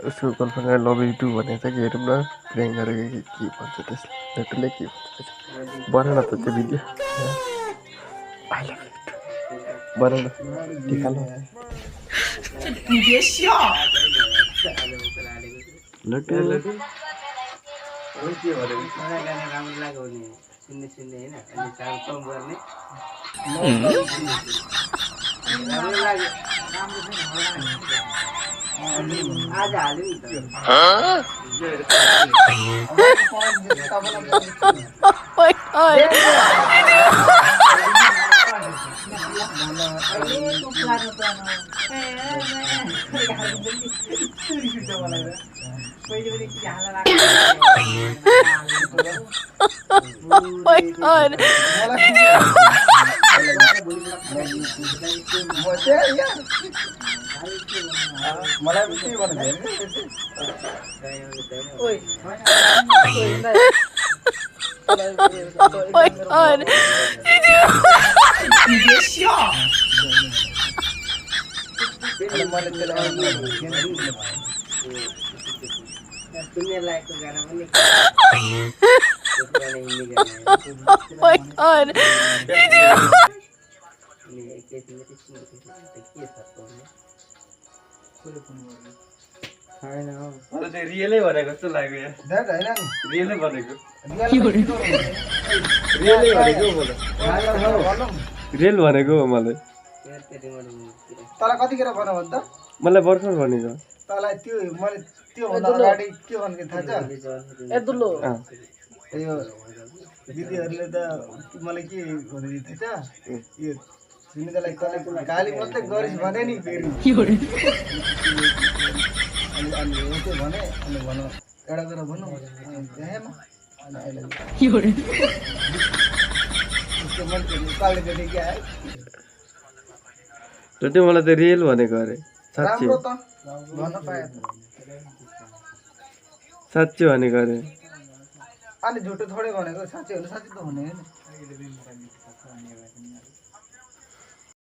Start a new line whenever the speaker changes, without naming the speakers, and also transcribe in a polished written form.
उसको गर्लफ्रेन्डलाई love you to भनेको छ कि हेरौँ न प्र्याङ्क गरेको कि के भन्छ त्यसले नेटले के भन्छ बना न त त्यो video I love you too बना न निकाल लट्टु के भनेको राम्रो लाग्यो नि सुन्ने सुन्ने हैन अनि चाल कम गर्ने राम्रो लाग्यो आज हाल्यो नि त मलाई पनि के भन्नु भयो ओइ लायकको गाना पनि रियलै भनेको जस्तो लाग्यो रियलै भनेको रियल भनेको हो मलाई तँलाई कतिखेर भन त मलाई भर्खर भनेको तँलाई त्यो मैले त्यो भन्दा अगाडि के भनेको थाहा छ ए दुल्लो यो दिदीहरूले त मलाई के भनेको थाहा छ यो सुनितालाई तँलाई गाली मात्रै गरिस् भने नि फेरि अनि त्यो भने अनि भनौँ एउटा कुरा भनौँ देखेन त्यो मलाई त रियल भनेको अरे साँच्ची साँच्ची भनेको अरे अनि झुटो थोडै भनेको साँच्ची भने साँच्ची त भने